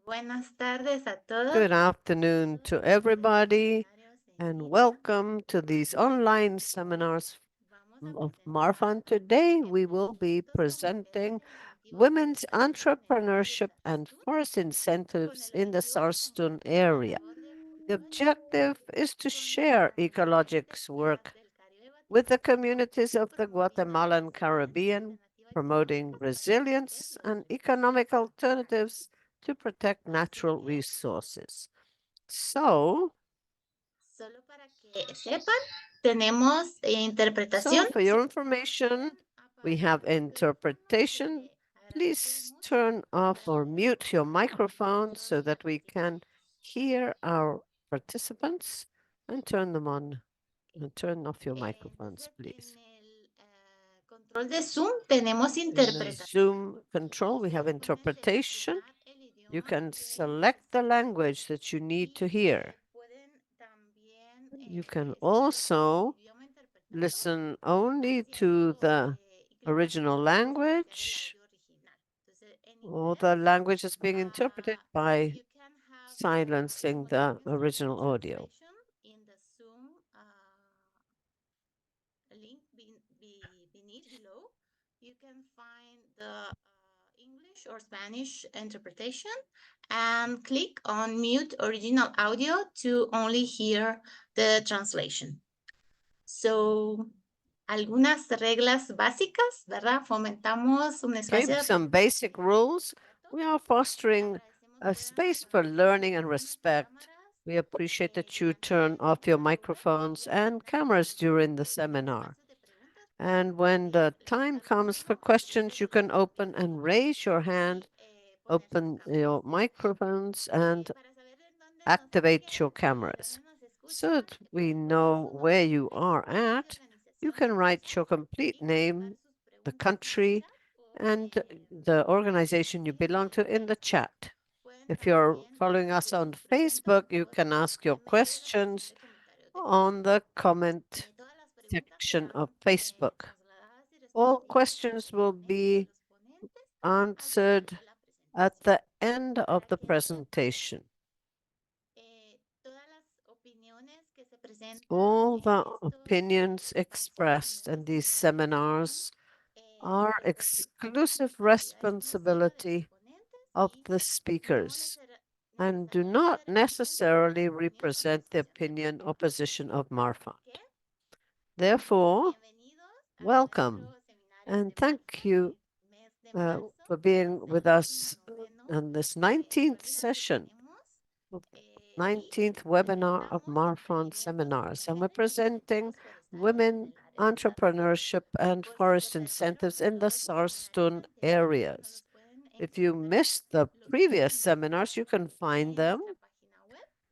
Buenas tardes a todos. Good afternoon to everybody, and welcome to these online seminars of Marfan. Today, we will be presenting women's entrepreneurship and forest incentives in the Sarstún area. The objective is to share Ecologic's work with the communities of the Guatemalan Caribbean, promoting resilience and economic alternatives to protect natural resources. So, Solo para que sepan, tenemos interpretación. for your information, we have interpretation. Please turn off or mute your microphone so that we can hear our participants, and turn them on and turn off your microphones, please. Control de Zoom tenemos In the interpretación. Zoom control, we have interpretation. You can select the language that you need to hear. You can also listen only to the original language or the language that's being interpreted by silencing the original audio. In the Zoom link below, you can find the English or Spanish interpretation and click on mute original audio to only hear the translation. So, algunas reglas básicas, ¿verdad? Fomentamos un espacio de Some basic rules. We are fostering a space for learning and respect. We appreciate that you turn off your microphones and cameras during the seminar. And when the time comes for questions, you can open and raise your hand, open your microphones, and activate your cameras. So that we know where you are at, you can write your complete name, the country, and the organization you belong to in the chat. If you're following us on Facebook, you can ask your questions on the comment section of Facebook. All questions will be answered at the end of the presentation. All the opinions expressed in these seminars are exclusive responsibility of the speakers and do not necessarily represent the opinion or position of Marfan. Therefore, welcome and thank you for being with us on this 19th session, 19th webinar of Marfan seminars. And we're presenting women entrepreneurship and forest incentives in the Sarstún areas. If you missed the previous seminars, you can find them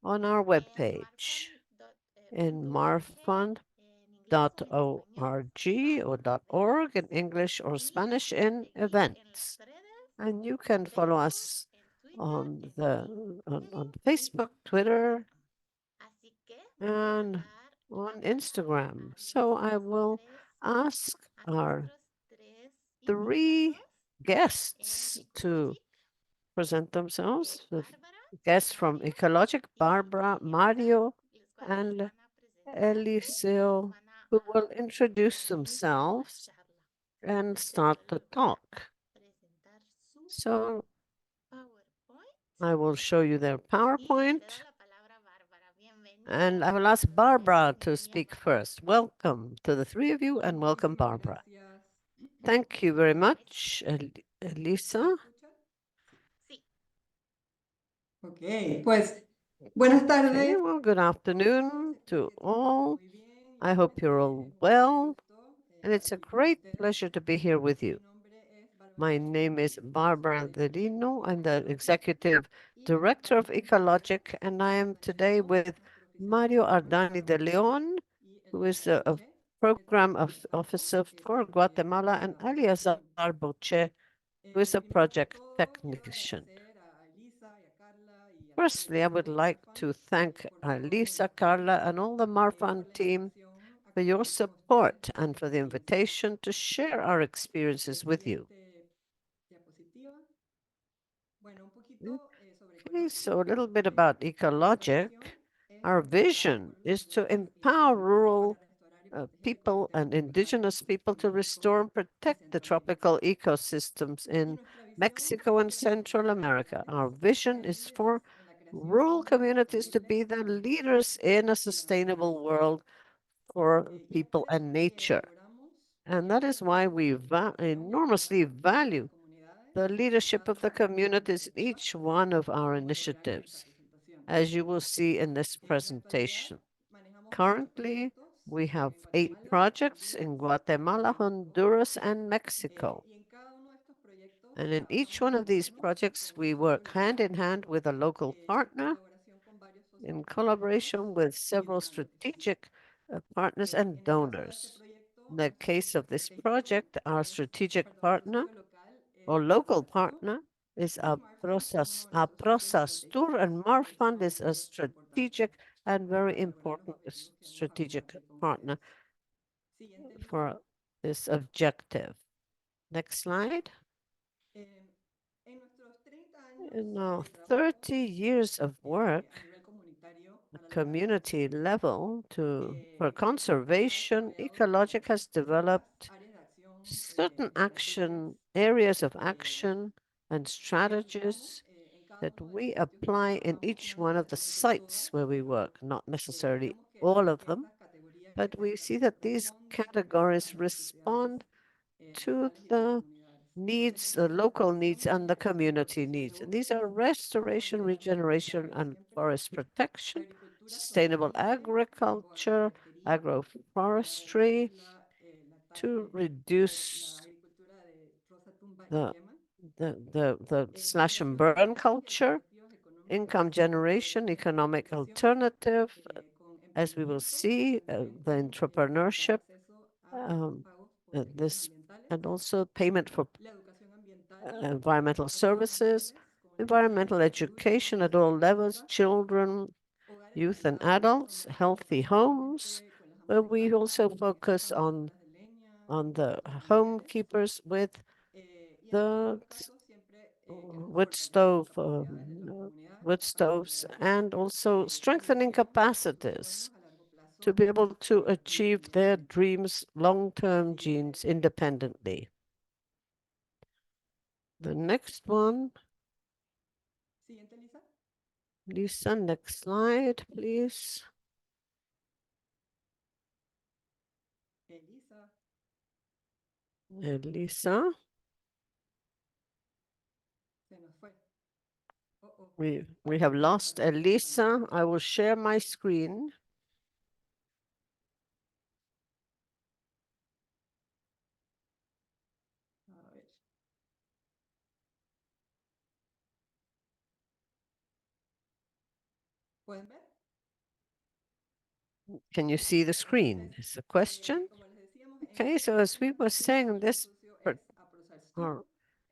on our webpage in marfund.org or .org in English or Spanish in events. And you can follow us on Facebook, Twitter, and on Instagram. So I will ask our three guests to present themselves. The guests from EcoLogic, Barbara, Mario, and Eliseo, who will introduce themselves and start the talk. So I will show you their PowerPoint. And I will ask Barbara to speak first. Welcome to the three of you, and welcome, Barbara. Thank you very much, Elisa. Okay, pues buenas tardes. Okay, well, good afternoon to all. I hope you're all well, and it's a great pleasure to be here with you. My name is Barbara Delino. I'm the Executive Director of EcoLogic, and I am today with Mario Ardani de Leon, who is a Program Officer for Guatemala, and Aliazar Boche, who is a Project Technician. Firstly, I would like to thank Lisa, Carla, and all the Marfan team for your support and for the invitation to share our experiences with you. Okay, so a little bit about EcoLogic. Our vision is to empower rural people and indigenous people to restore and protect the tropical ecosystems in Mexico and Central America. Our vision is for rural communities to be the leaders in a sustainable world for people and nature. And that is why we enormously value the leadership of the communities in each one of our initiatives, as you will see in this presentation. Currently, we have 8 projects in Guatemala, Honduras, and Mexico. And in each one of these projects, we work hand in hand with a local partner in collaboration with several strategic partners and donors. In the case of this project, our strategic partner or local partner is Sarstún, and Fund is a strategic and very important strategic partner for this objective. Next slide. In our 30 years of work at community level for conservation, EcoLogic has developed certain areas of action and strategies that we apply in each one of the sites where we work, not necessarily all of them, but we see that these categories respond to the needs, the local needs and the community needs. And these are restoration, regeneration, and forest protection, sustainable agriculture, agroforestry, to reduce the slash and burn culture, income generation, economic alternative, as we will see, the entrepreneurship, this, and also payment for environmental services, environmental education at all levels, children, youth and adults, healthy homes, where we also focus on the home keepers with the wood stoves, and also strengthening capacities to be able to achieve their dreams, long-term dreams independently. The next one. Lisa, next slide, please. Elisa. We have lost Elisa. I will share my screen. Can you see the screen? Is the question? Okay, so as we were saying,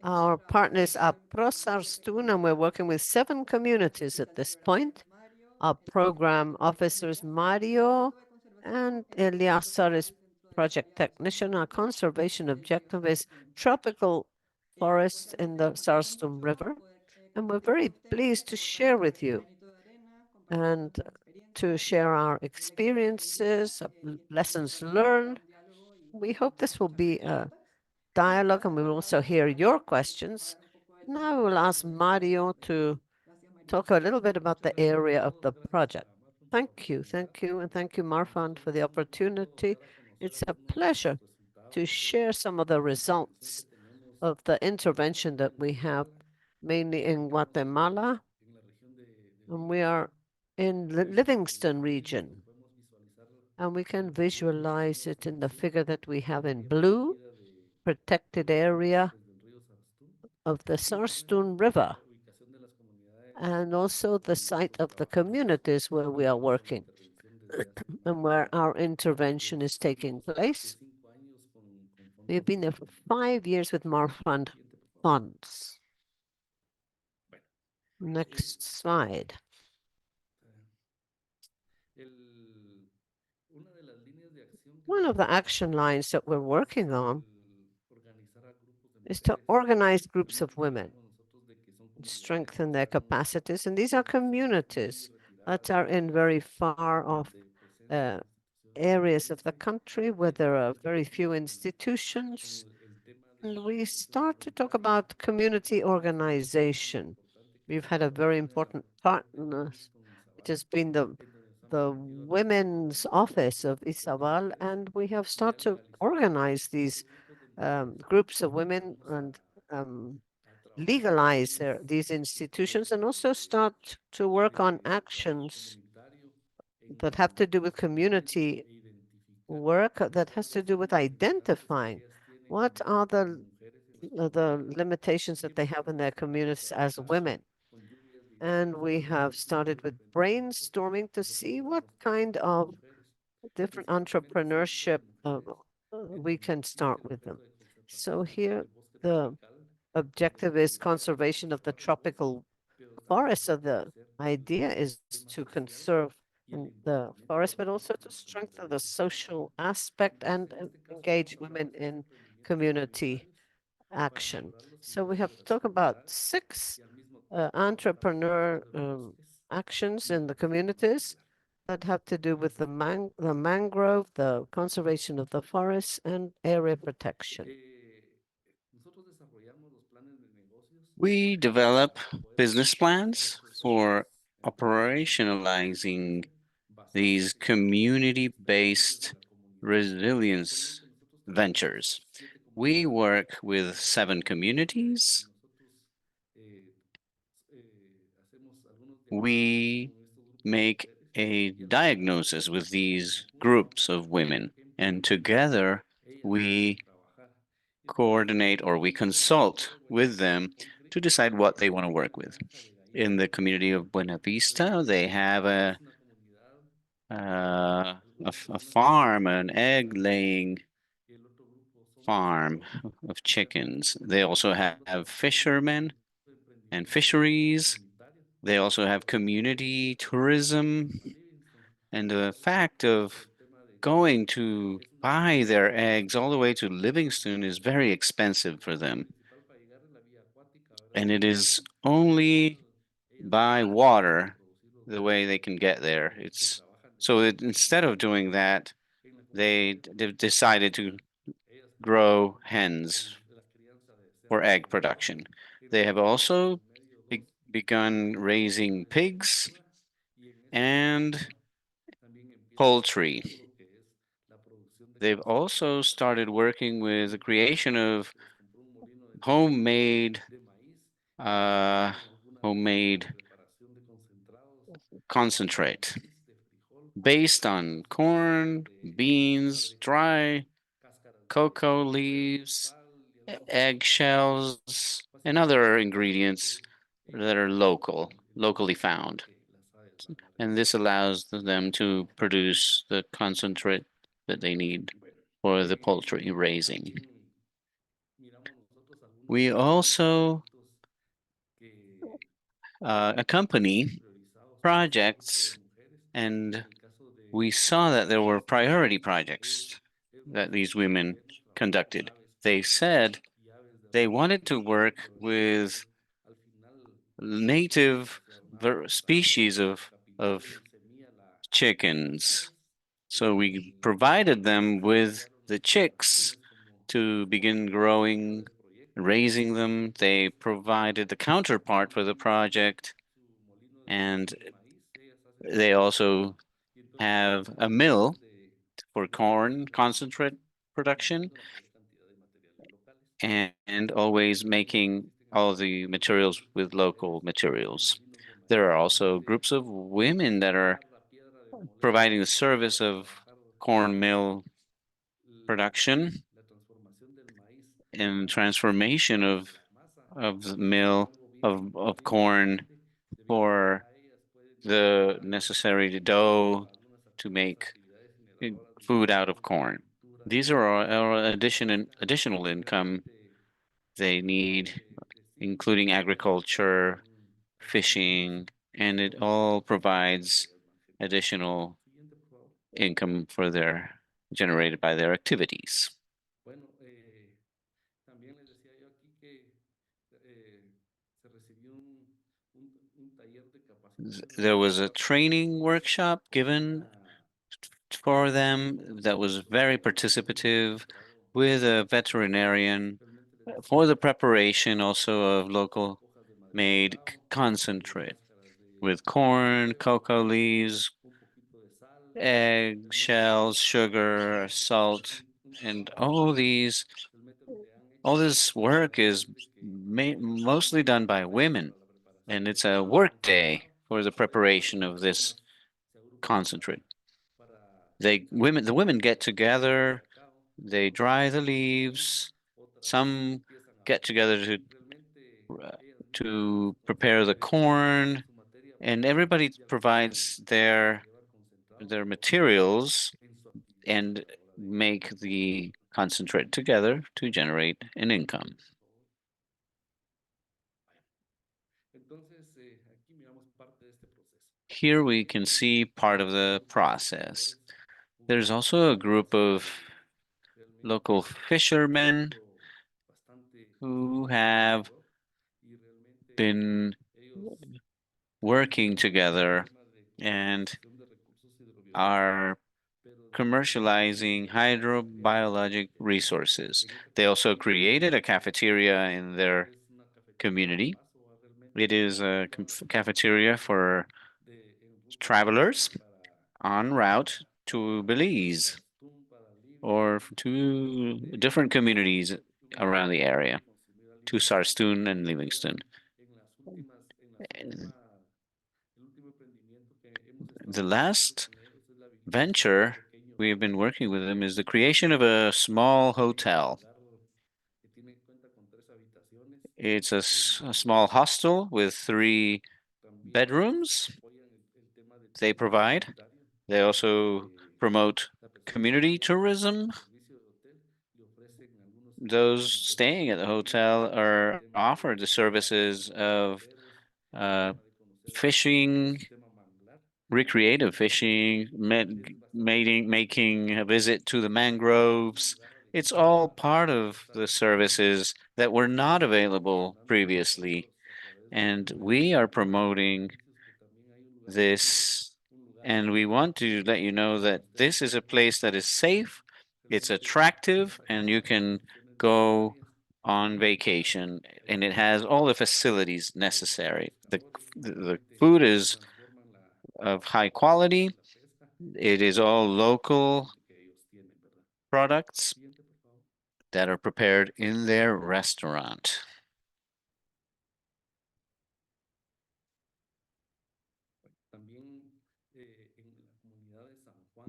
our partners are Sarstún, and we're working with 7 communities at this point. Our program officers, Mario and Eliasar, is project technician. Our conservation objective is tropical forests in the Sarstún River. And we're very pleased to share with you and to share our experiences, lessons learned. We hope this will be a dialogue, and we will also hear your questions. Now I will ask Mario to talk a little bit about the area of the project. Thank you, and thank you, Marfand, for the opportunity. It's a pleasure to share some of the results of the intervention that we have, mainly in Guatemala, and we are in the Livingston region, and we can visualize it in the figure that we have in blue, protected area of the Sarstún River, and also the site of the communities where we are working and where our intervention is taking place. We've been there for 5 years with Marfund funds. Next slide. One of the action lines that we're working on is to organize groups of women. strengthen their capacities. And these are communities that are in very far off areas of the country where there are very few institutions. And we start to talk about community organization. We've had a very important partner. It has been the Women's Office of Izabal, and we have started to organize these groups of women and legalize these institutions and also start to work on actions that have to do with community work that has to do with identifying what are the limitations that they have in their communities as women. And we have started with brainstorming to see what kind of different entrepreneurship we can start with them. So here the objective is conservation of the tropical forests. So the idea is to conserve the forest, but also to strengthen the social aspect and engage women in community action. So we have to talk about 6 entrepreneur actions in the communities that have to do with the mangrove, the conservation of the forests, and area protection. We develop business plans for operationalizing these community-based resilience ventures. We work with 7 communities. We make a diagnosis with these groups of women, and together we coordinate or we consult with them to decide what they want to work with. In the community of Buena Vista, they have a farm, an egg-laying farm of chickens. They also have fishermen and fisheries. They also have community tourism. And the fact of going to buy their eggs all the way to Livingston is very expensive for them. And it is only by water the way they can get there. It's so that instead of doing that, they've decided to grow hens for egg production. They have also begun raising pigs and poultry. They've also started working with the creation of homemade homemade concentrate based on corn, beans, dry cocoa leaves, eggshells, and other ingredients that are locally found. And this allows them to produce the concentrate that they need for the poultry raising. We also accompany projects, and we saw that there were priority projects that these women conducted. They said they wanted to work with native species of chickens. So we provided them with the chicks to begin growing, raising them. They provided the counterpart for the project, and they also have a mill for corn concentrate production and always making all the materials with local materials. There are also groups of women that are providing the service of corn mill production and transformation of the mill of corn for the necessary dough to make food out of corn. These are our additional income they need, including agriculture, fishing, and it all provides additional income for their generated by their activities. There was a training workshop given for them that was very participative with a veterinarian for the preparation also of local made concentrate with corn, cocoa leaves, egg shells, sugar, salt, and all this work is mostly done by women, and it's a work day for the preparation of this concentrate. The women get together, they dry the leaves, some get together to prepare the corn, and everybody provides their materials and make the concentrate together to generate an income. Here we can see part of the process. There's also a group of local fishermen who have been working together and are commercializing hydrobiologic resources. They also created a cafeteria in their community. It is a cafeteria for travelers en route to Belize or to different communities around the area, to Sarstún and Livingston. The last venture we have been working with them is the creation of a small hotel. It's a small hostel with 3 bedrooms they provide. They also promote community tourism. Those staying at the hotel are offered the services of fishing, recreative fishing, making a visit to the mangroves. It's all part of the services that were not available previously. And we are promoting this, and we want to let you know that this is a place that is safe, it's attractive, and you can go on vacation, and it has all the facilities necessary. The food is of high quality. It is all local products that are prepared in their restaurant.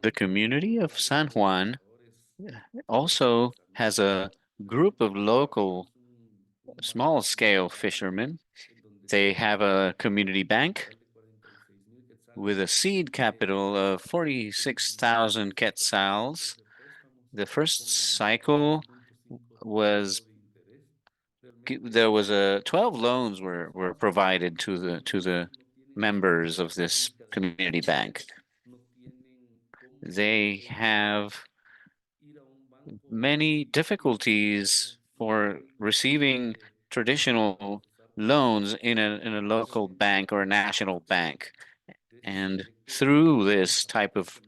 The community of San Juan also has a group of local small scale fishermen. They have a community bank with a seed capital of 46,000 quetzals. The first cycle was there was 12 loans were provided to the members of this community bank. They have many difficulties for receiving traditional loans in a local bank or a national bank. And through this type of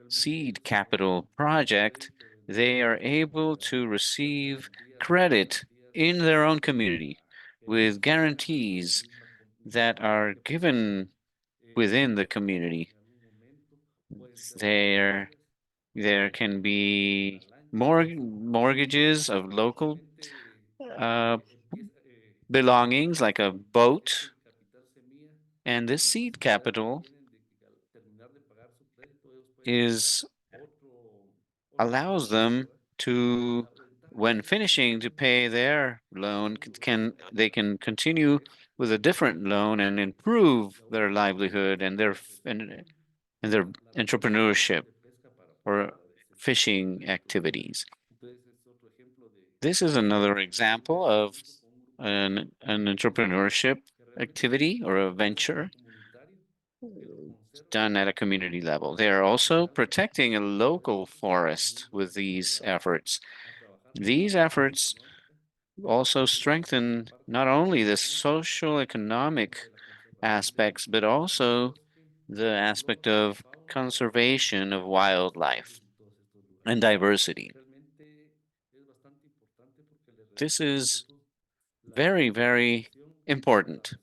seed capital project, they are able to receive credit in their own community with guarantees that are given within the community. There can be mortgages of local belongings like a boat, and this seed capital allows them to, when finishing to pay their loan, they can continue with a different loan and improve their livelihood and their entrepreneurship or fishing activities. This is another example of an entrepreneurship activity or a venture done at a community level. They are also protecting a local forest with these efforts. These efforts also strengthen not only the social economic aspects, but also the aspect of conservation of wildlife and diversity. This is very, very important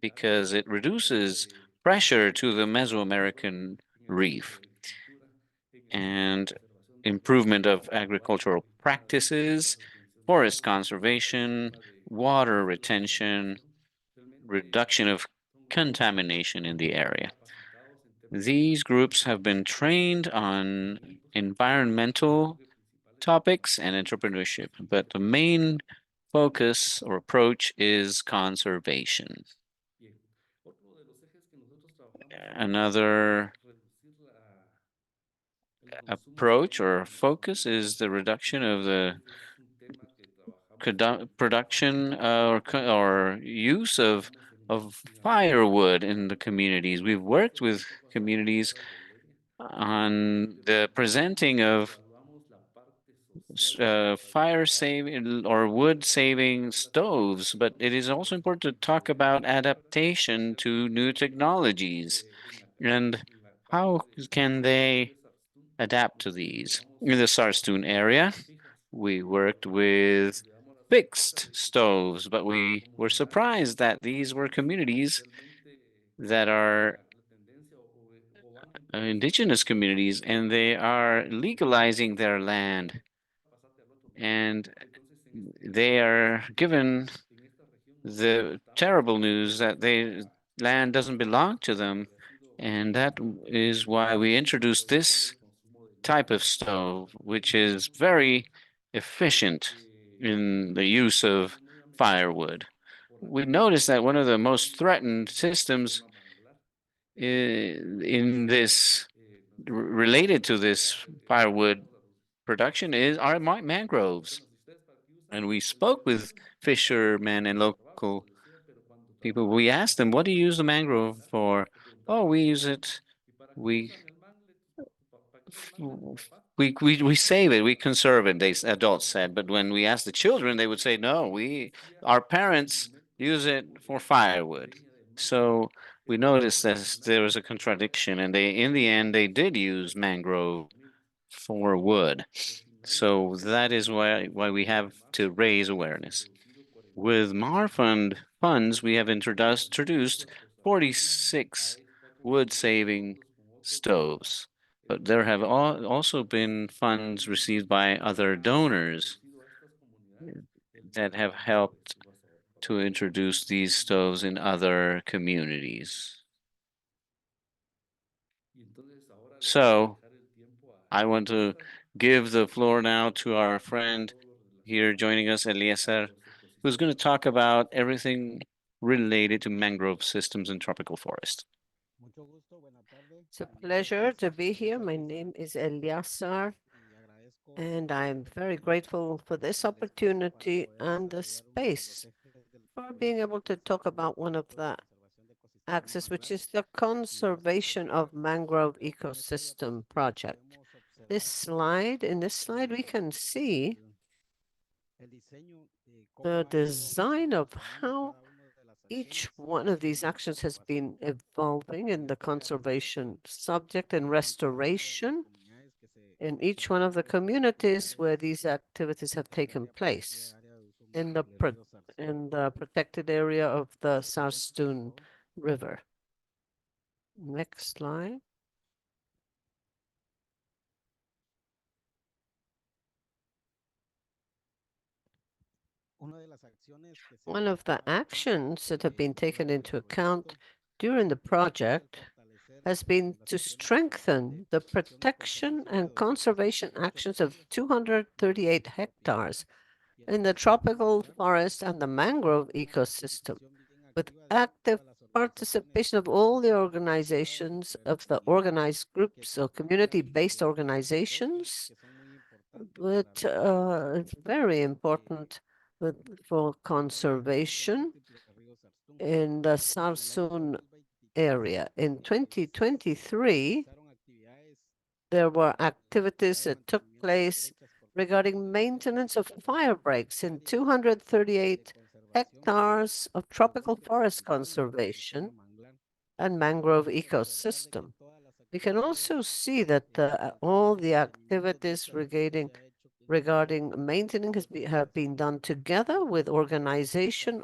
because it reduces pressure to the Mesoamerican reef and improvement of agricultural practices, forest conservation, water retention, reduction of contamination in the area. These groups have been trained on environmental topics and entrepreneurship, but the main focus or approach is conservation. Another approach or focus is the reduction of the production or use of firewood in the communities. We've worked with communities on the presenting of fire saving or wood saving stoves, but it is also important to talk about adaptation to new technologies and how can they adapt to these. In the Sarstún area, we worked with fixed stoves, but we were surprised that these were communities that are indigenous communities and they are legalizing their land and they are given the terrible news that their land doesn't belong to them. And that is why we introduced this type of stove, which is very efficient in the use of firewood. We noticed that one of the most threatened systems in this related to this firewood production are mangroves. And we spoke with fishermen and local people. We asked them, what do you use the mangrove for? Oh, we use it, we we save it, we conserve it, adults said. But when we asked the children, they would say, no, our parents use it for firewood. So we noticed that there was a contradiction, and in the end, they did use mangrove for wood. So that is why we have to raise awareness. With MAR funds, we have introduced 46 wood-saving stoves, but there have also been funds received by other donors that have helped to introduce these stoves in other communities. So I want to give the floor now to our friend here joining us, Eliezer, who's going to talk about everything related to mangrove systems and tropical forest. It's a pleasure to be here. My name is Eliasar, and I'm very grateful for this opportunity and the space for being able to talk about one of the axes, which is the conservation of mangrove ecosystem project. In this slide, we can see the design of how each one of these actions has been evolving in the conservation subject and restoration in each one of the communities where these activities have taken place in the protected area of the Sarstún River. Next slide. One of the actions that have been taken into account during the project has been to strengthen the protection and conservation actions of 238 hectares in the tropical forest and the mangrove ecosystem, with active participation of all the organizations of the organized groups or community-based organizations, but it's very important for conservation in the Sarstún area. In 2023, there were activities that took place regarding maintenance of fire breaks in 238 hectares of tropical forest conservation and mangrove ecosystem. We can also see that all the activities regarding maintenance have been done together with organization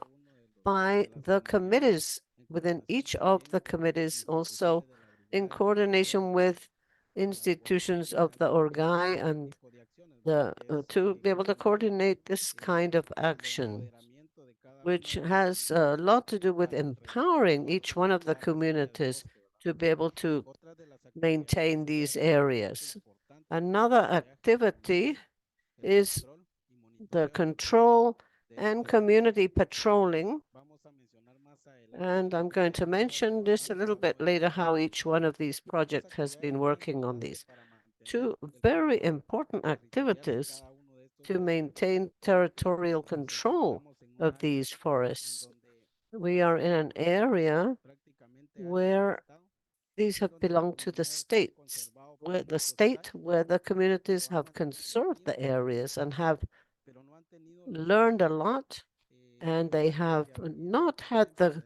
by the committees within each of the committees, also in coordination with institutions of the orgai and to be able to coordinate this kind of action, which has a lot to do with empowering each one of the communities to be able to maintain these areas. Another activity is the control and community patrolling. And I'm going to mention this a little bit later, how each one of these projects has been working on these. Two very important activities to maintain territorial control of these forests. We are in an area where these have belonged to the states, where the communities have conserved the areas and have learned a lot, and they have not had the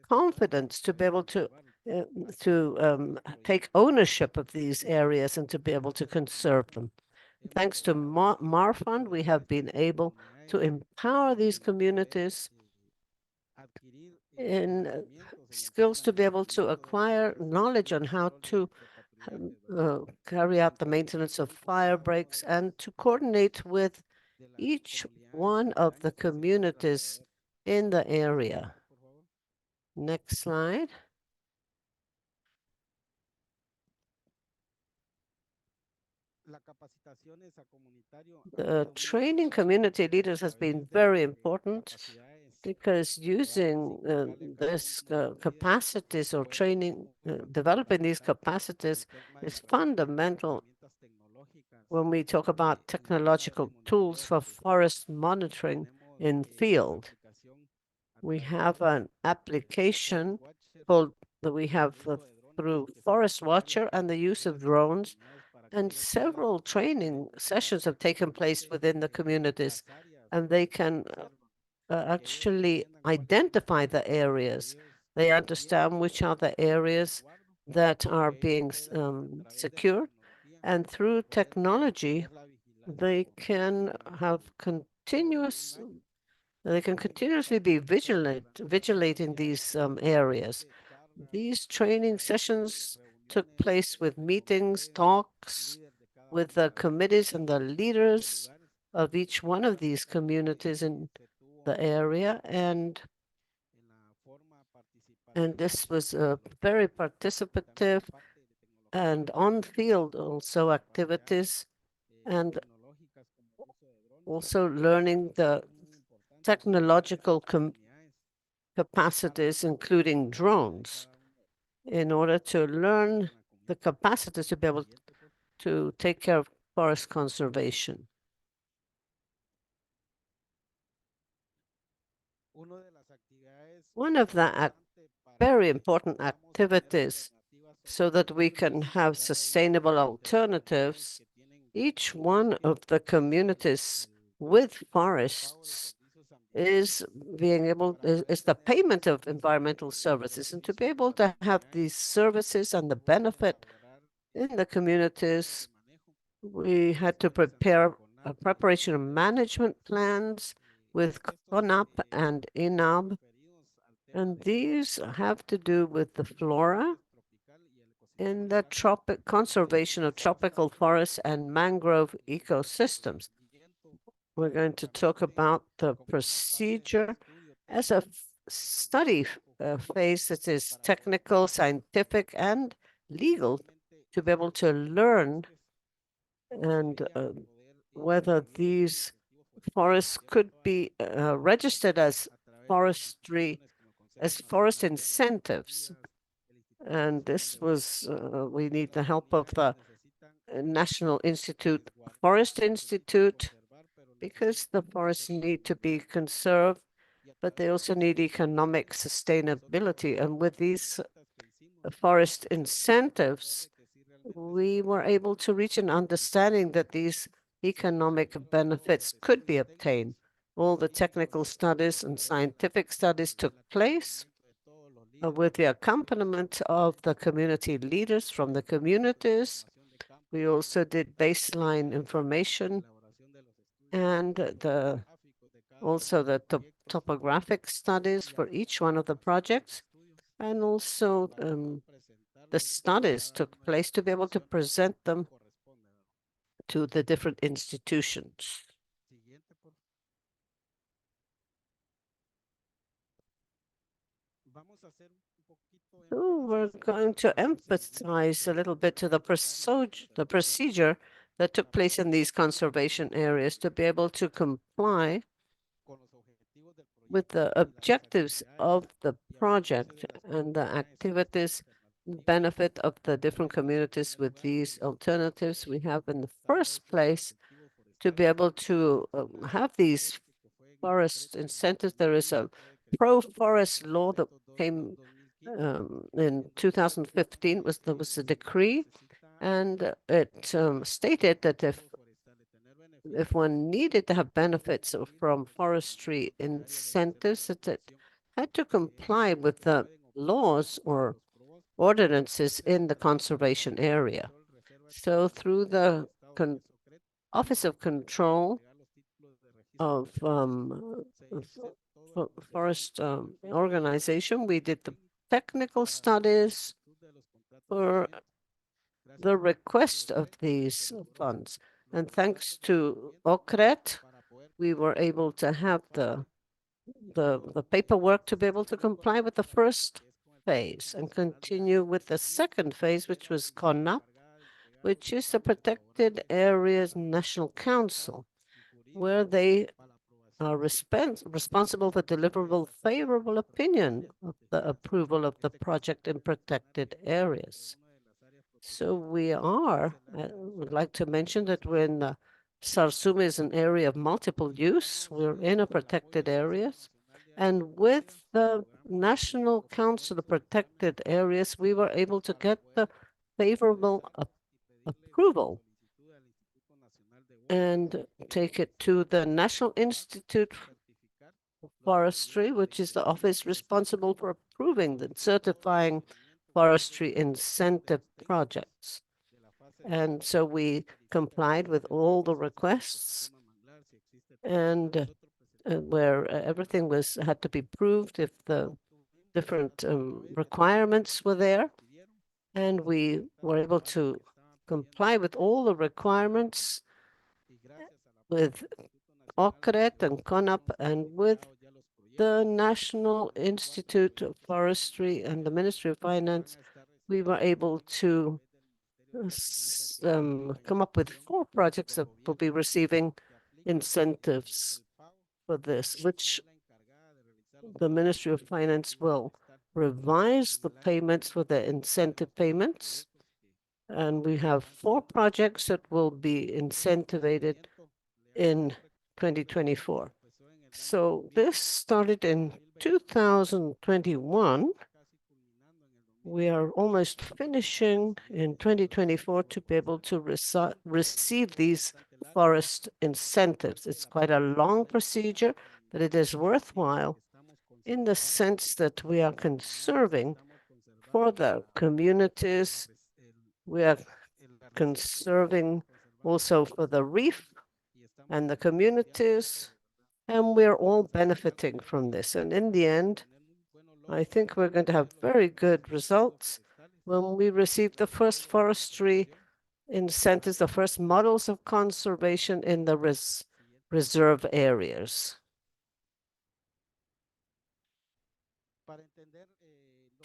confidence to be able to take ownership of these areas and to be able to conserve them. Thanks to MAR Fund, we have been able to empower these communities in skills to be able to acquire knowledge on how to carry out the maintenance of fire breaks and to coordinate with each one of the communities in the area. Next slide. The training community leaders has been very important because using this capacities or training, developing these capacities is fundamental when we talk about technological tools for forest monitoring in field. We have an application called that we have through Forest Watcher and the use of drones, and several training sessions have taken place within the communities, and they can actually identify the areas. They understand which are the areas that are being secured, and through technology, they can have they can continuously be vigilating these areas. These training sessions took place with meetings, talks with the committees and the leaders of each one of these communities in the area, and this was very participative and on-field also activities, and also learning the technological capacities, including drones, in order to learn the capacities to be able to take care of forest conservation. One of the very important activities so that we can have sustainable alternatives, each one of the communities with forests is the payment of environmental services, and to be able to have these services and the benefit in the communities, we had to prepare a preparation of management plans with CONAP and INAB, and these have to do with the flora in the conservation of tropical forests and mangrove ecosystems. We're going to talk about the procedure as a study phase that is technical, scientific, and legal to be able to learn and whether these forests could be registered as forest incentives. And this was, we need the help of the National Forest Institute, because the forests need to be conserved, but they also need economic sustainability. And with these forest incentives, we were able to reach an understanding that these economic benefits could be obtained. All the technical studies and scientific studies took place with the accompaniment of the community leaders from the communities. We also did baseline information and also the topographic studies for each one of the projects. And also the studies took place to be able to present them to the different institutions. So we're going to emphasize a little bit to the procedure that took place in these conservation areas to be able to comply with the objectives of the project and the activities benefit of the different communities with these alternatives. We have in the first place to be able to have these forest incentives. There is a pro-forest law that came in 2015. There was a decree, and it stated that if one needed to have benefits from forestry incentives, that it had to comply with the laws or ordinances in the conservation area. So through the Office of Control of Forest Organization, we did the technical studies for the request of these funds. And thanks to OCRET, we were able to have the paperwork to be able to comply with the first phase and continue with the second phase, which was CONAP, which is the Protected Areas National Council, where they are responsible for deliverable favorable opinion of the approval of the project in protected areas. So we are, I would like to mention that when Sarstún is an area of multiple use, we're in a protected areas. And with the National Council of Protected Areas, we were able to get the favorable approval and take it to the National Institute of Forestry, which is the office responsible for approving and certifying forestry incentive projects. And so we complied with all the requests and where everything had to be proved if the different requirements were there. And we were able to comply with all the requirements with OCRET and CONAP and with the National Institute of Forestry and the Ministry of Finance. We were able to come up with 4 projects that will be receiving incentives for this, which the Ministry of Finance will revise the payments for the incentive payments. And we have 4 projects that will be incentivated in 2024. So this started in 2021. We are almost finishing in 2024 to be able to receive these forest incentives. It's quite a long procedure, but it is worthwhile in the sense that we are conserving for the communities. We are conserving also for the reef and the communities, and we're all benefiting from this. And in the end, I think we're going to have very good results when we receive the first forestry incentives, the first models of conservation in the reserve areas.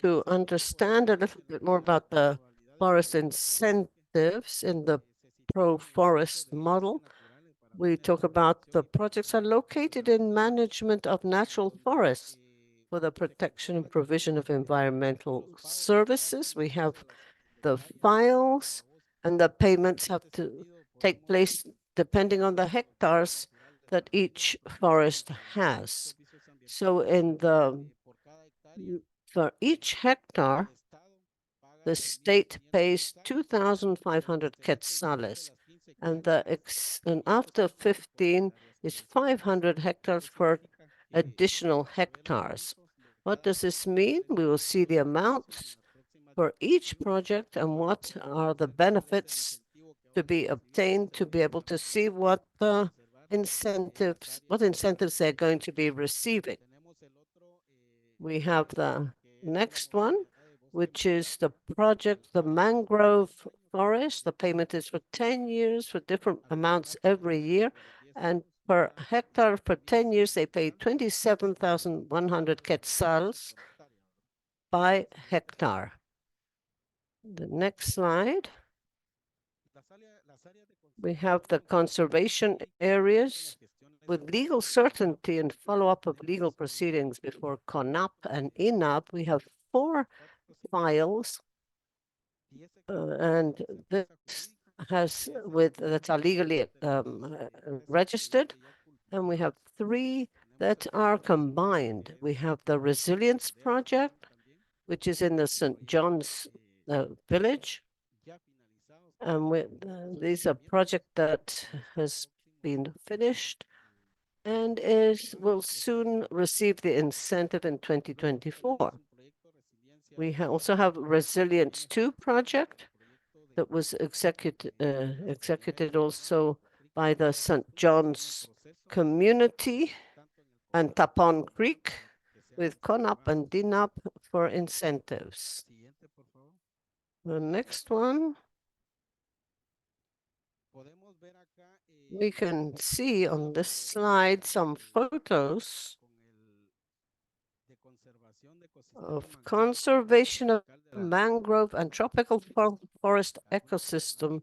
To understand a little bit more about the forest incentives in the pro-forest model, we talk about the projects are located in management of natural forests for the protection and provision of environmental services. We have the files, and the payments have to take place depending on the hectares that each forest has. So for each hectare, the state pays 2,500 quetzales, and after 15 is 500 hectares for additional hectares. What does this mean? We will see the amounts for each project and what are the benefits to be obtained to be able to see what incentives they're going to be receiving. We have the next one, which is the project, the mangrove forest. The payment is for 10 years for different amounts every year. And per hectare for 10 years, they pay 27,100 quetzals by hectare. The next slide. We have the conservation areas with legal certainty and follow-up of legal proceedings before CONAP and INAP. We have 4 files, and this that are legally registered, and we have 3 that are combined. We have the Resilience Project, which is in the St. John's village, and these are a project that has been finished and will soon receive the incentive in 2024. We also have Resilience 2 project that was executed also by the St. John's community and Tapon Creek with CONAP and DINAP for incentives. The next one. We can see on this slide some photos of conservation of mangrove and tropical forest ecosystem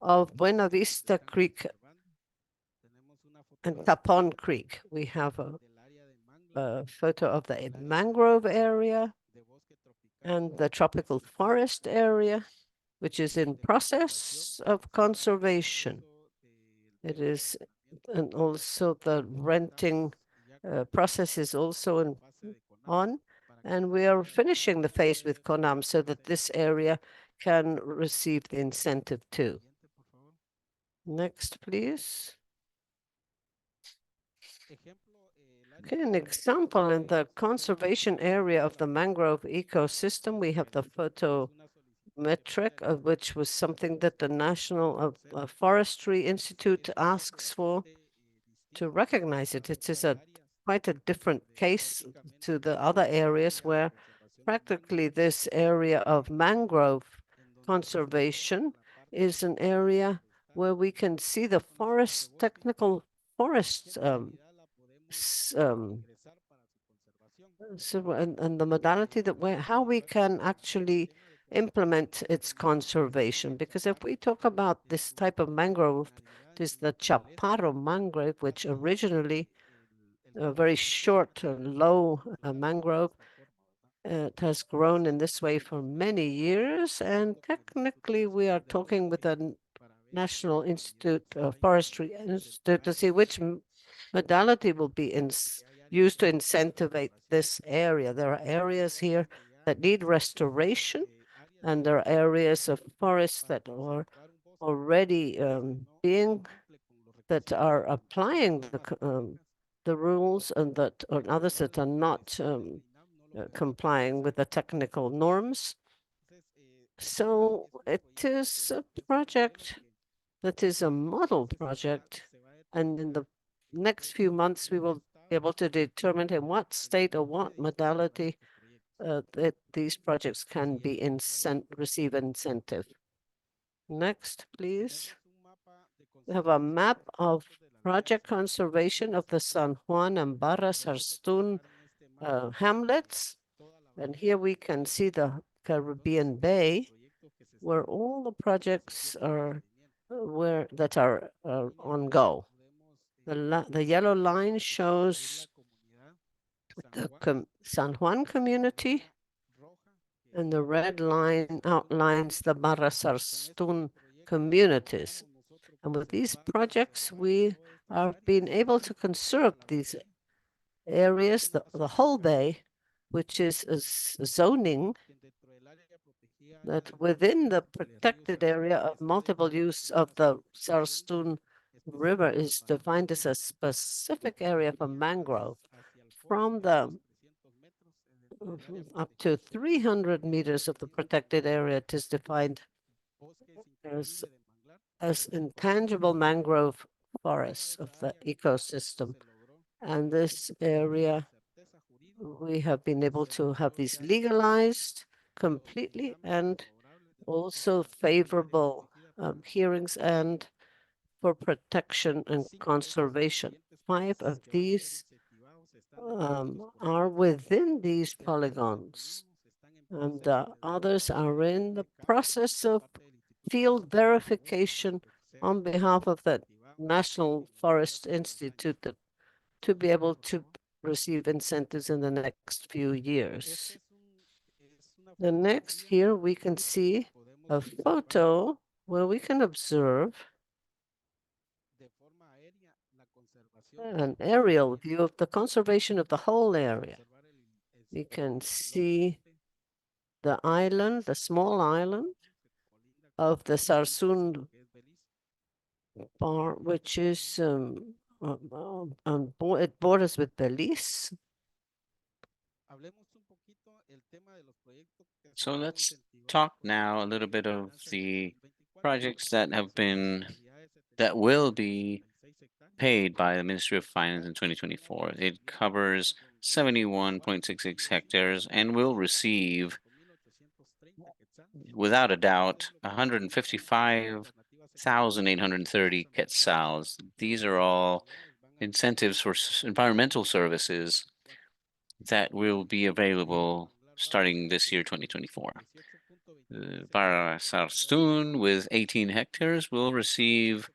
of Buena Vista Creek and Tapon Creek. We have a photo of the mangrove area and the tropical forest area, which is in process of conservation. It is, and also the renting process is also on, and we are finishing the phase with CONAM so that this area can receive the incentive too. Next, please. Okay, an example in the conservation area of the mangrove ecosystem, we have the photo metric, which was something that the National Forestry Institute asks for to recognize it. It is quite a different case to the other areas where practically this area of mangrove conservation is an area where we can see the technical forests and the modality how we can actually implement its conservation. Because if we talk about this type of mangrove, it is the chaparro mangrove, which originally a very short, low mangrove. It has grown in this way for many years, and technically we are talking with the National Institute of Forestry Institute to see which modality will be used to incentivize this area. There are areas here that need restoration, and there are areas of forests that are already that are applying the rules, and others that are not complying with the technical norms. So it is a project that is a model project, and in the next few months we will be able to determine in what state or what modality that these projects can be receive incentive. Next, please. We have a map of project conservation of the San Juan and Barra Sarstún hamlets, and here we can see the Caribbean Bay, where all the projects are that are on go. The yellow line shows the San Juan community, and the red line outlines the Barra Sarstún communities. And with these projects, we are being able to conserve these areas, the whole bay, which is a zoning that within the protected area of multiple use of the Sarstún River is defined as a specific area for mangrove from the up to 300 meters of the protected area. It is defined as intangible mangrove forests of the ecosystem. And this area, we have been able to have these legalized completely and also favorable hearings and for protection and conservation. 5 of these are within these polygons, and the others are in the process of field verification on behalf of the National Forest Institute to be able to receive incentives in the next few years. The next here we can see a photo where we can observe an aerial view of the conservation of the whole area. You can see the island, the small island of the Sarstún bar, which is it borders with Belize. So let's talk now a little bit of the projects that will be paid by the Ministry of Finance in 2024. It covers 71.66 hectares and will receive, without a doubt, 155,830 quetzals. These are all incentives for environmental services that will be available starting this year, 2024. Para Sarstún, with 18 hectares, will receive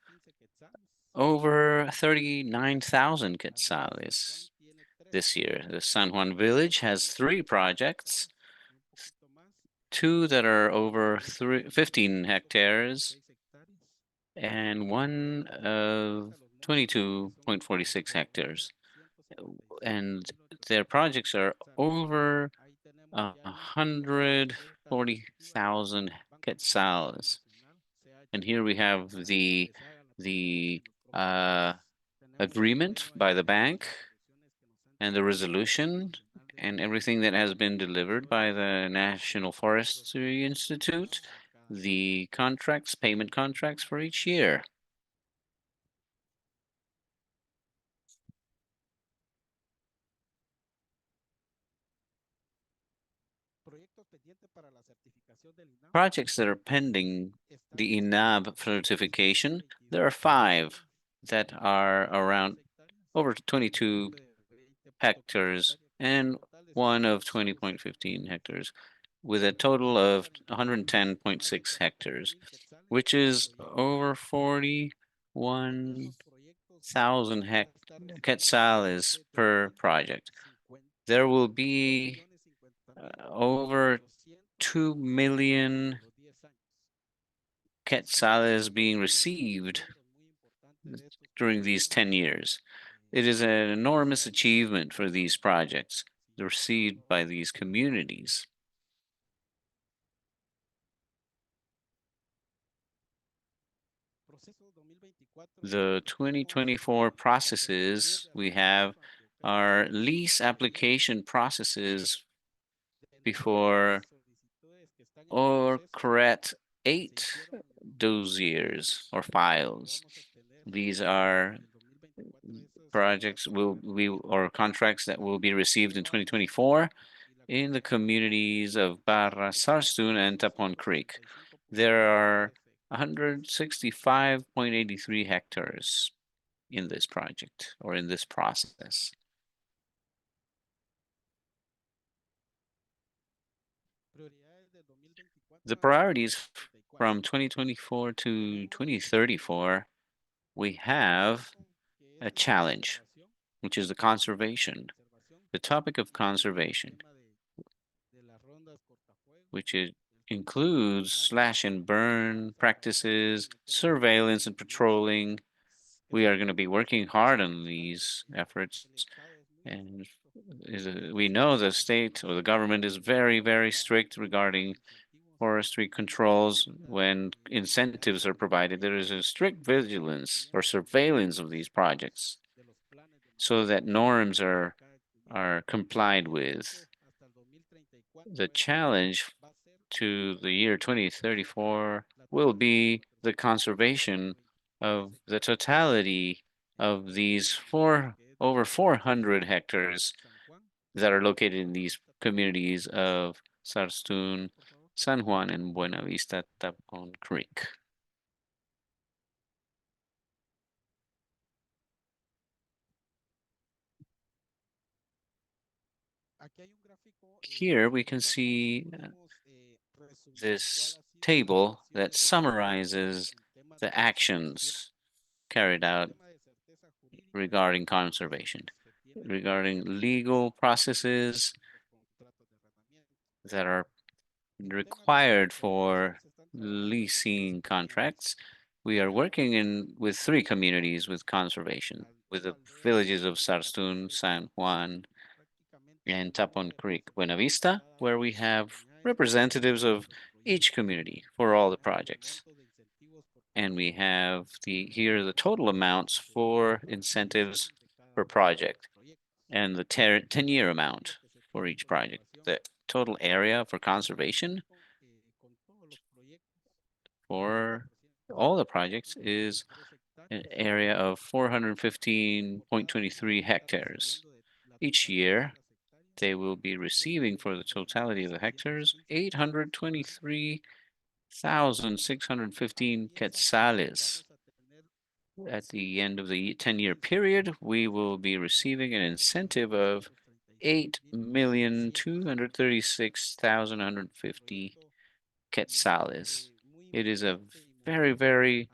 over 39,000 quetzales this year. The San Juan village has 3 projects, 2 that are over 15 hectares, and 1 of 22.46 hectares. And their projects are over 140,000 quetzales. And here we have the agreement by the bank and the resolution and everything that has been delivered by the National Forestry Institute, the contracts, payment contracts for each year. Projects that are pending the INAB certification, there are 5 that are around over 22 hectares and 1 of 20.15 hectares, with a total of 110.6 hectares, which is over 41,000 quetzales per project. There will be over 2 million quetzales being received during these 10 years. It is an enormous achievement for these projects received by these communities. The 2024 processes we have are lease application processes before or correct 8 dossiers or files. These are projects or contracts that will be received in 2024 in the communities of Barra Sarstún and Tapon Creek. There are 165.83 hectares in this project or in this process. The priorities from 2024 to 2034, we have a challenge, which is the conservation, the topic of conservation, which includes slash and burn practices, surveillance and patrolling. We are going to be working hard on these efforts, and we know the state or the government is very, very strict regarding forestry controls. When incentives are provided, there is a strict vigilance or surveillance of these projects so that norms are complied with. The challenge to the year 2034 will be the conservation of the totality of these over 400 hectares that are located in these communities of Sarstún, San Juan, and Buenavista Tapón Creek. Here we can see this table that summarizes the actions carried out regarding conservation, regarding legal processes that are required for leasing contracts. We are working with 3 communities with conservation, with the villages of Sarstún, San Juan, and Tapon Creek, Buenavista, where we have representatives of each community for all the projects. And we have here the total amounts for incentives per project and the 10-year amount for each project. The total area for conservation for all the projects is an area of 415.23 hectares. Each year, they will be receiving for the totality of the hectares 823,615 quetzales. At the end of the 10-year period, we will be receiving an incentive of 8,236,150 quetzales. It is a very, very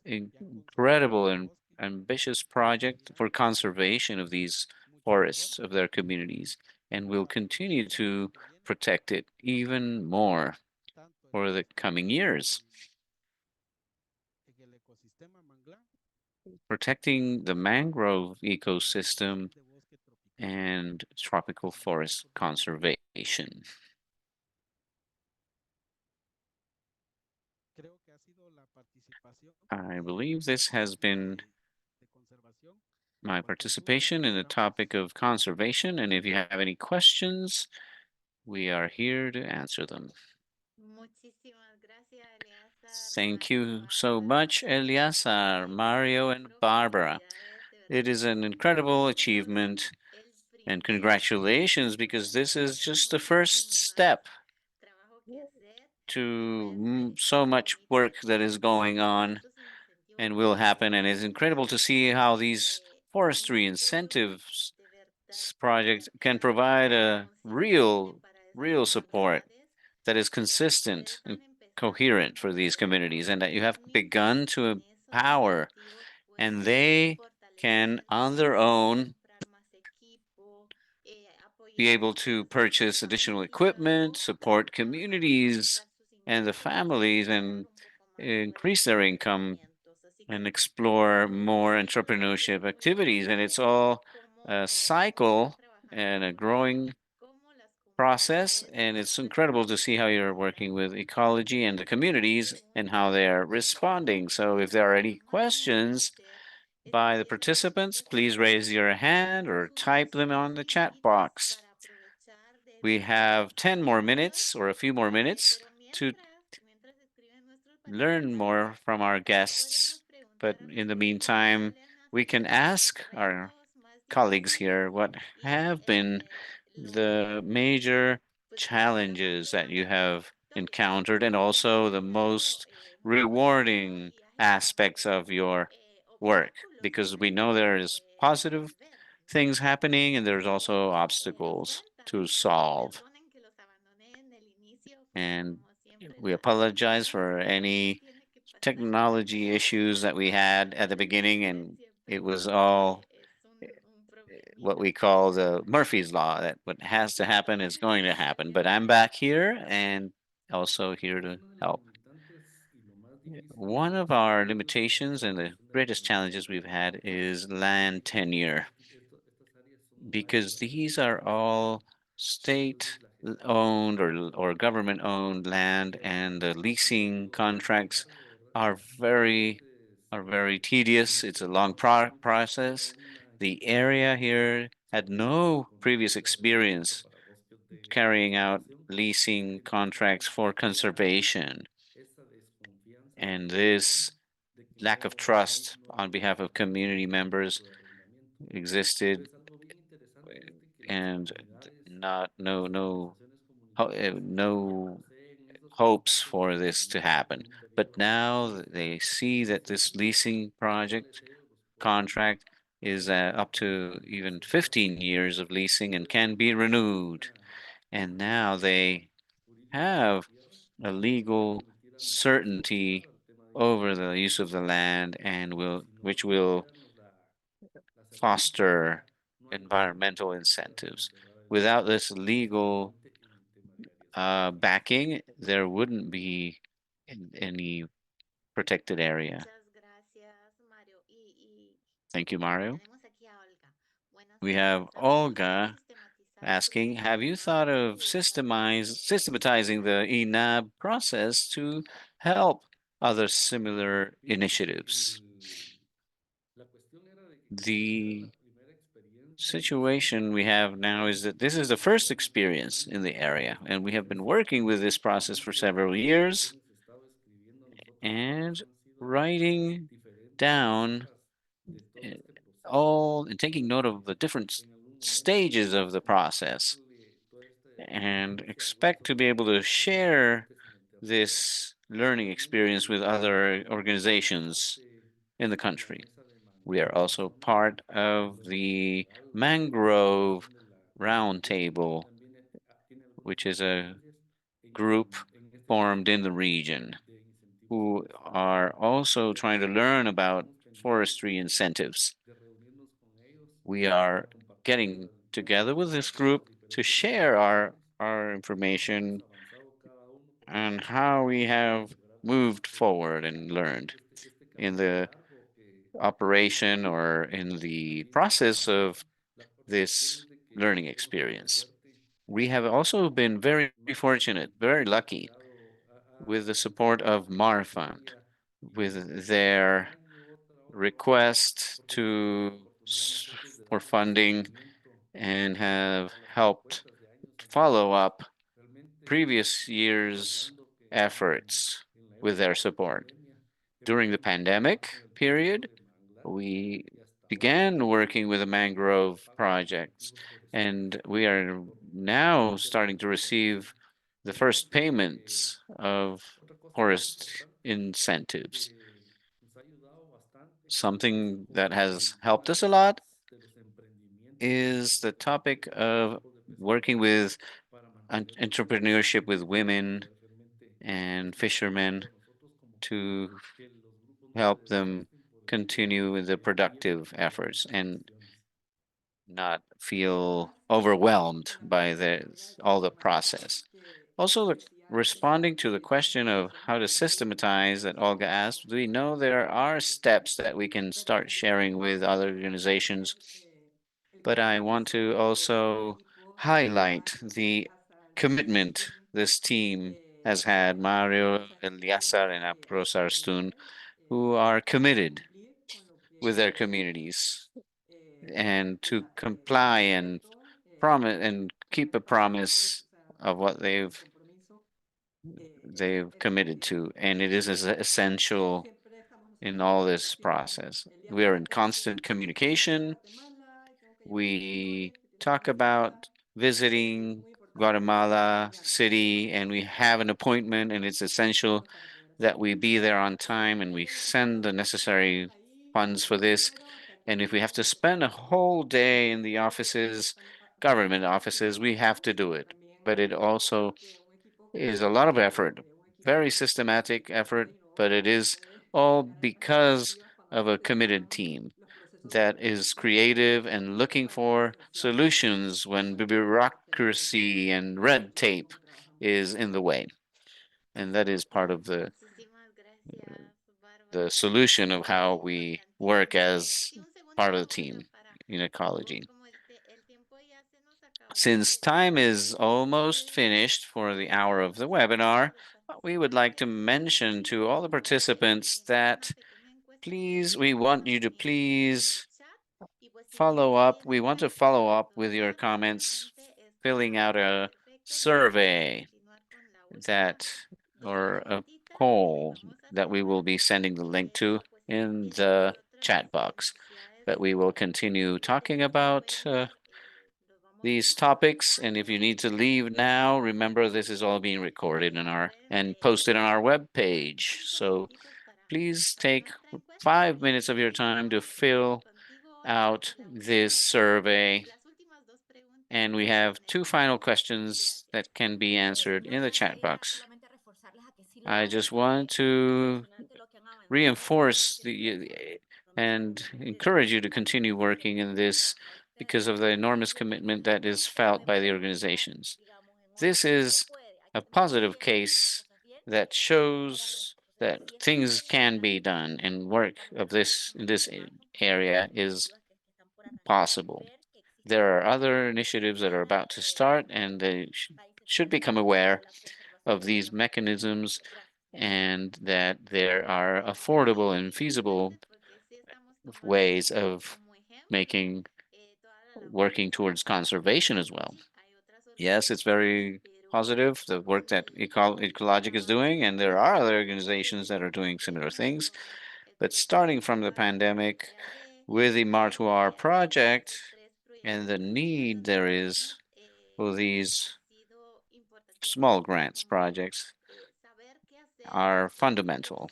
incredible and ambitious project for conservation of these forests of their communities, and we'll continue to protect it even more for the coming years. Protecting the mangrove ecosystem and tropical forest conservation. I believe this has been my participation in the topic of conservation, and if you have any questions, we are here to answer them. Thank you so much, Eleazar, Mario, and Barbara. It is an incredible achievement, and congratulations, because this is just the first step to so much work that is going on and will happen. And it's incredible to see how these forestry incentives projects can provide a real support that is consistent and coherent for these communities, and that you have begun to empower, and they can on their own be able to purchase additional equipment, support communities and the families, and increase their income and explore more entrepreneurship activities. And it's all a cycle and a growing process. And it's incredible to see how you're working with ecology and the communities and how they are responding. So if there are any questions by the participants, please raise your hand or type them on the chat box. We have 10 more minutes or a few more minutes to learn more from our guests. But in the meantime, we can ask our colleagues here what have been the major challenges that you have encountered and also the most rewarding aspects of your work, because we know there is positive things happening and there's also obstacles to solve. And we apologize for any technology issues that we had at the beginning, and it was all what we call the Murphy's Law, that what has to happen is going to happen. But I'm back here and also here to help. One of our limitations and the greatest challenges we've had is land tenure. because these are all state-owned or government-owned land, and the leasing contracts are very tedious. It's a long process. The area here had no previous experience carrying out leasing contracts for conservation, and this lack of trust on behalf of community members existed, and not no hopes for this to happen. But now they see that this leasing project contract is up to even 15 years of leasing and can be renewed. And now they have a legal certainty over the use of the land, and which will foster environmental incentives. Without this legal backing, there wouldn't be any protected area. Muchas gracias, Mario. Thank you, Mario. Tenemos aquí a Olga. Buenas We tardes. have ¿Ha pensado Olga sistematizar asking, su have you thought programa of de INAB systematizing the ENAB process to help other similar initiatives? The situation we have now is that this is the first experience in the area, and we have been working with this process for several years and writing down uh, all and taking note of the different stages of the process, and expect to be able to share this learning experience with other organizations in the country. We are also part of the Mangrove Roundtable, which is a group formed in the region who are also trying to learn about forestry incentives. We are getting together with this group to share our information and how we have moved forward and learned in the operation or in the process of this learning experience. We have also been very fortunate, very lucky with the support of MAR Fund, with their request for funding, and have helped follow up previous year's efforts with their support. During the pandemic period, we began working with the mangrove projects, and we are now starting to receive the first payments of forest incentives. Something that has helped us a lot is the topic of working with entrepreneurship with women and fishermen to help them continue with the productive efforts and not feel overwhelmed by all the process. Also, responding to the question of how to systematize that Olga asked, we know there are steps that we can start sharing with other organizations, but I want to also highlight the commitment this team has had, Mario, Eliasar, and Apro Sarstún, who are committed with their communities and to comply and promise and keep a promise of what they've committed to, and it is essential in all this process. We are in constant communication. We talk about visiting Guatemala City, and we have an appointment, and it's essential that we be there on time, and we send the necessary funds for this. And if we have to spend a whole day in the offices, government offices, we have to do it. But it also is a lot of effort, very systematic effort, but it is all because of a committed team that is creative and looking for solutions when bureaucracy and red tape is in the way. And that is part of Muchísimas gracias, the Bárbara. solution of how we work Importantísimo. as Y un segundo, part of the team para in ecology. como el tiempo Since time is almost finished for the hour of the webinar, we would like to mention to all the participants that we want you to please follow up. We want to follow up with your comments, filling out a survey that or a poll that we will be sending the link to in the chat box. But we will continue talking about these topics, and if you need to leave now, remember this is all being recorded and posted on our web page. So please take 5 minutes of your time to fill out this survey. And we have two final questions that can be answered in the chat box. I just want to reinforce and encourage you to continue working in this because of the enormous commitment that is felt by the organizations. This is a positive case that shows that things can be done and work of this in this area is possible. There are other initiatives that are about to start, and they should become aware of these mechanisms and that there are affordable and feasible ways of working towards conservation as well. Yes, it's very positive, the work that EcoLogic is doing, and there are other organizations that are doing similar things. But starting from the pandemic, with the Mar2R project and the need there is for these small grants projects are fundamental.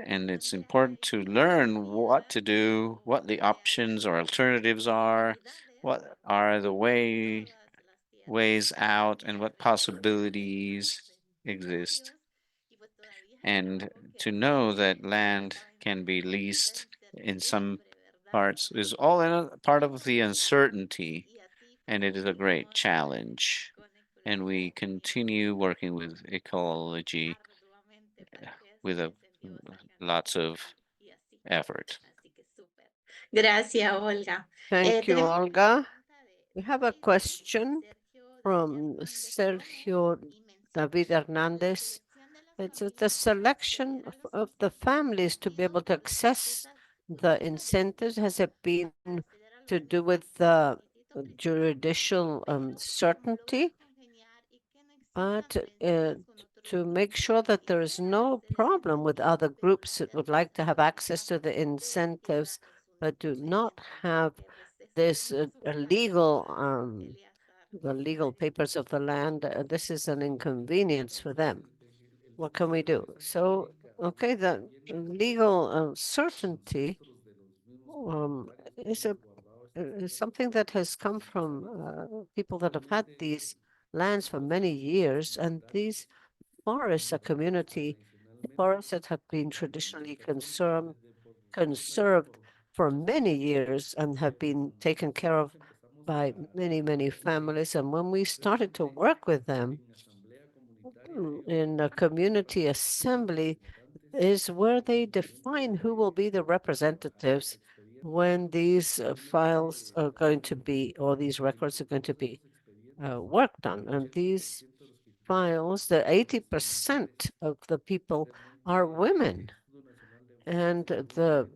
And it's important to learn what to do, what the options or alternatives are, what are the ways out, and what possibilities exist. And to know that land can be leased in some parts is all in a part of the uncertainty, and it is a great challenge. And we continue working with ecology with lots of effort. Gracias, Olga. Thank you, Tenemos Olga. We have a question from Sergio David Hernandez. It's the selection of the families to be able to access the incentives. Has it been to do with the judicial certainty? But to make sure that there is no problem with other groups that would like to have access to the incentives, but do not have this the legal papers of the land. This is an inconvenience for them. What can we do? So, okay, the legal certainty is something that has come from people that have had these lands for many years, and these forests are community forests that have been traditionally conserved for many years and have been taken care of by many families. And when we started to work with them in a community assembly is where they define who will be the representatives when these files are going to be, or these records are going to be worked on. And these files, the 80% of the people are women. And the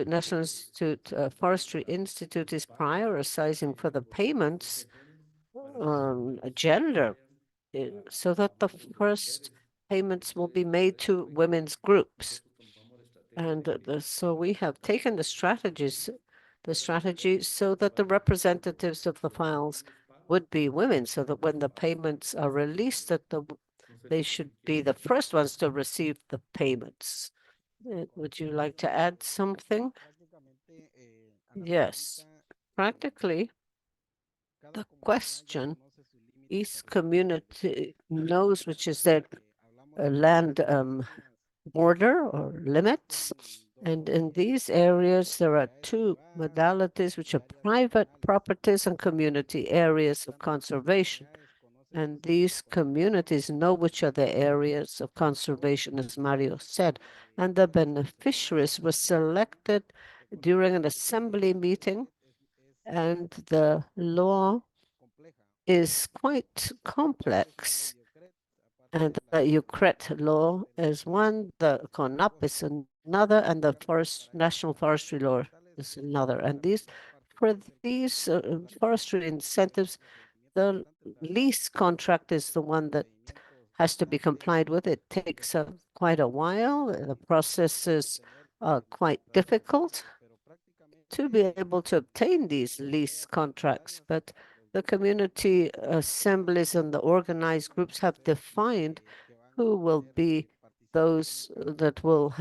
National Institute, Forestry Institute is prioritizing for the payments gender so that the first payments will be made to women's groups. And so we have taken the strategy so that the representatives of the files would be women, so that when the payments are released, that they should be the first ones to receive the payments. Would you like to add something? Yes. Practically, the question each community knows which is their land border or limits. And in these areas, there are two modalities, which are private properties and community areas of conservation. And these communities know which are the areas of conservation, as Mario said. And the beneficiaries were selected during an assembly meeting, and the law is quite complex, and the UCRET law is one, the CONAP is another, and the National Forestry Law is another. And for these forestry incentives, the lease contract is the one that has to be complied with. It takes quite a while. The process is quite difficult to be able to obtain these lease contracts, but the community assemblies and the organized groups have defined who will be those that will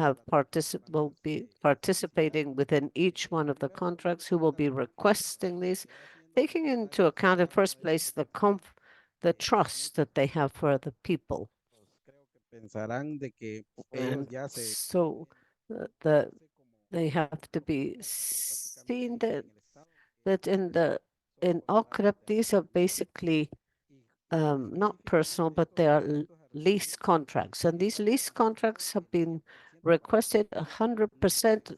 be participating within each one of the contracts, who will be requesting these, taking into account in first place the trust that they have for the people. And so they have to be seen that in OCREP, these are basically not personal, but they are lease contracts. And these lease contracts have been requested 100%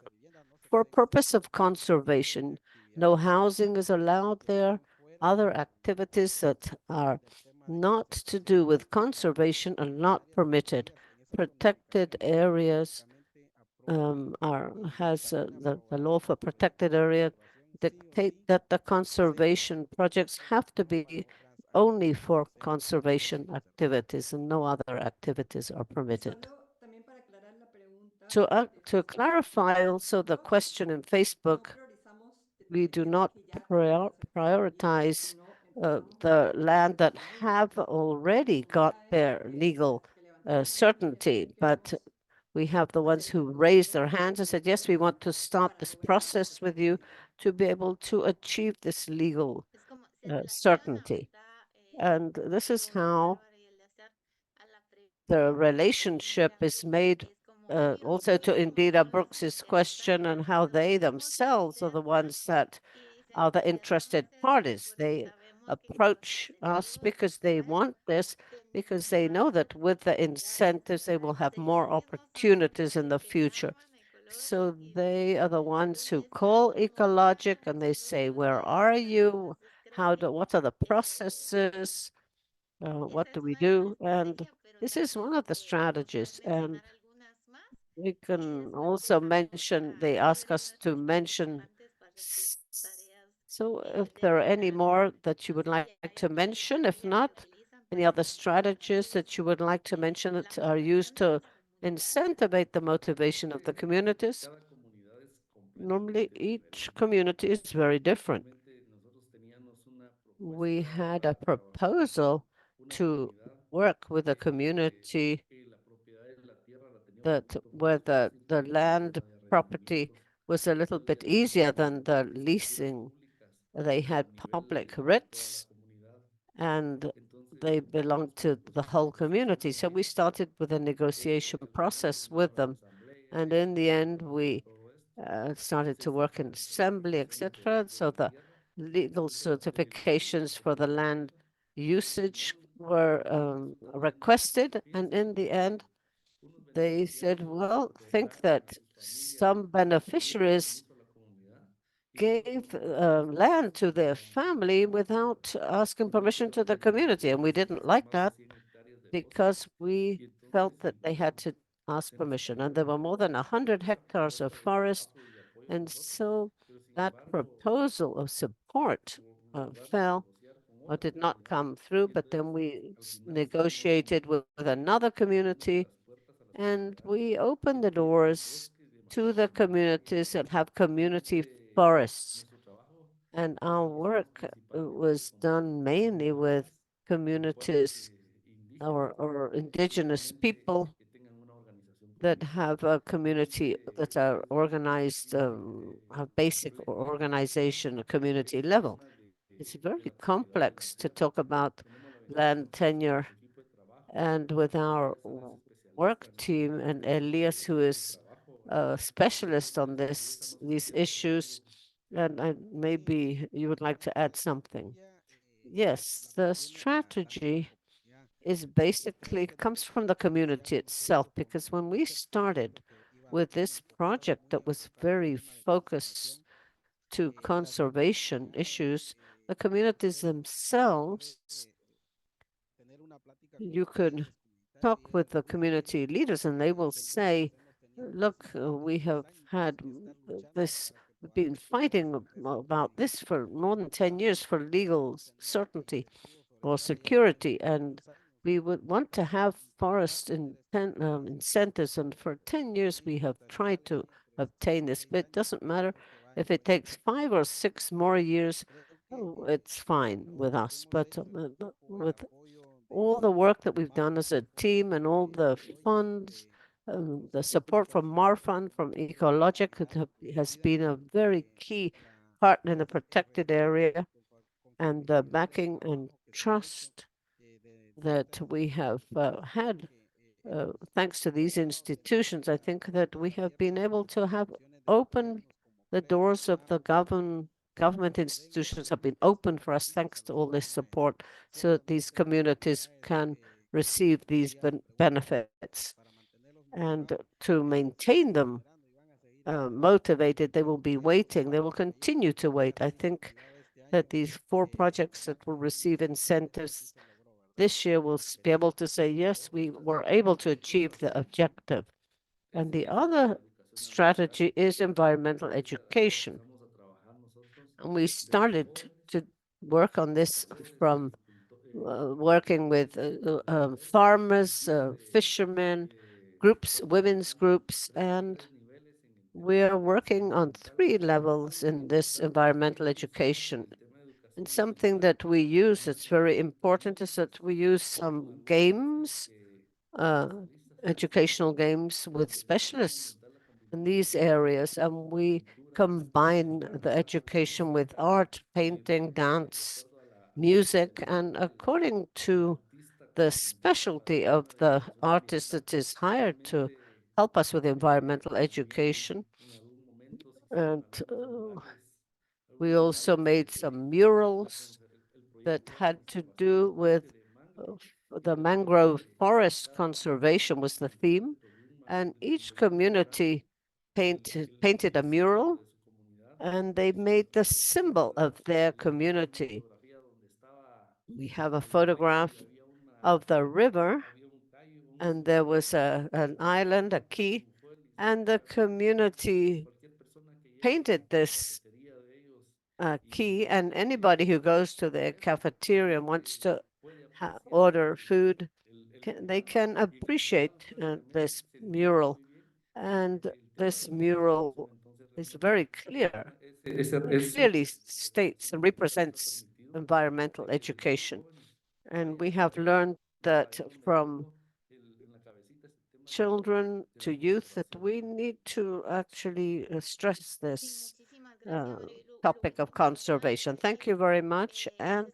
for purpose of conservation. No housing is allowed there. Other activities that are not to do with conservation are not permitted. Protected areas the law for protected area dictate that the conservation projects have to be only for conservation activities and no other activities are permitted. To clarify also the question in Facebook, we do not prioritize the land that have already got their legal certainty, but we have the ones who raised their hands and said, yes, we want to start this process with you to be able to achieve this legal certainty. And this is how the relationship is made also to Indira Brooks's question, and how they themselves are the ones that are the interested parties. They approach us because they want this, because they know that with the incentives, they will have more opportunities in the future. So they are the ones who call EcoLogic and they say, where are you? What are the processes? What do we do? And this is one of the strategies. And we can also mention, they ask us to mention. So if there are any more that you would like to mention, if not, any other strategies that you would like to mention that are used to incentivize the motivation of the communities? Normally, each community is very different. We had a proposal to work with a community that where the land property was a little bit easier than the leasing. They had public writs and they belonged to the whole community. So we started with a negotiation process with them. And in the end, we started to work in assembly, etc. So the legal certifications for the land usage were requested. And in the end, they said, well, think that some beneficiaries gave land to their family without asking permission to the community. And we didn't like that because we felt that they had to ask permission. And there were more than 100 hectares of forest. And so that proposal of support fell or did not come through. But then we negotiated with another community and we opened the doors to the communities that have community forests. And our work was done mainly with communities or indigenous people that have a community that are organized, have basic organization, a community level. It's very complex to talk about land tenure, and with our work team and Elias, who is a specialist on these issues, and maybe you would like to add something. Yes, the strategy is basically comes from the community itself, because when we started with this project that was very focused to conservation issues, the communities themselves, you could talk with the community leaders and they will say, look, we have had this, we've been fighting about this for more than 10 years for legal certainty or security, and we would want to have forest incentives, and for 10 years we have tried to obtain this, but it doesn't matter if it takes 5 or 6 more years, it's fine with us, but with all the work that we've done as a team and all the funds, the support from MARFund, from EcoLogic, has been a very key partner in the protected area, and the backing and trust that we have had, thanks to these institutions, I think that we have been able to have opened the doors of the government institutions have been open for us thanks to all this support, so that these communities can receive these benefits. And to maintain them motivated, they will be waiting. They will continue to wait. I think that these 4 projects that will receive incentives this year will be able to say, yes, we were able to achieve the objective. And the other strategy is environmental education. And we started to work on this from working with farmers, fishermen, groups, women's groups, and we are working on 3 levels in this environmental education. And something that we use that's very important is that we use some games, educational games with specialists in these areas, and we combine the education with art, painting, dance, music, and according to the specialty of the artist that is hired to help us with environmental education. And we also made some murals that had to do with the mangrove forest conservation was the theme, and each community painted a mural, and they made the symbol of their community. We have a photograph of the river, and there was an island, a key, and the community painted this key, and anybody who goes to the cafeteria and wants to order food, they can appreciate this mural. And this mural is very clear. It clearly states and represents environmental education. And we have learned that from children to youth that we need to actually stress this topic of conservation. Thank you very much. And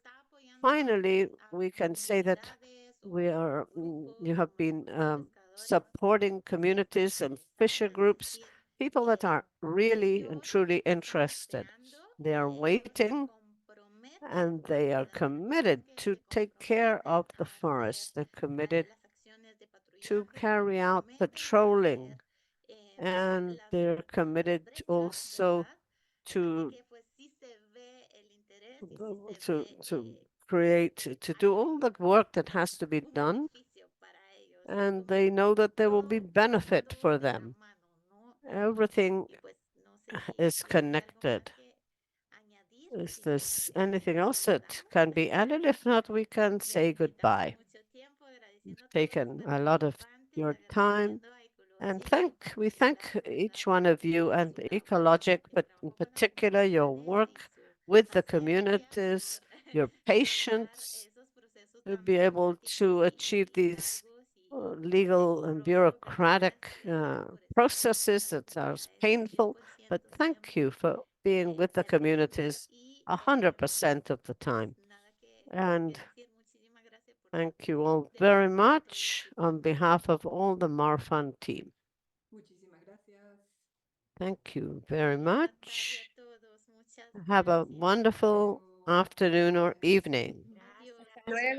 finally, we can say that you have been supporting communities and fisher groups, people that are really and truly interested. They are waiting and they are committed to take care of the forest. They're committed to carry out patrolling, and they're committed also to create, to do all the work that has to be done, and they know that there will be benefit for them. Everything is connected. Is there anything else that can be added? If not, we can say goodbye. We've taken a lot of your time, and we thank each one of you and EcoLogic, but in particular your work with the communities, your patience to be able to achieve these legal and bureaucratic processes that are painful. But thank you for being with the communities 100% of the time. And thank you all very much on behalf of all the MARFund team. Thank you very much. Have a wonderful afternoon or evening.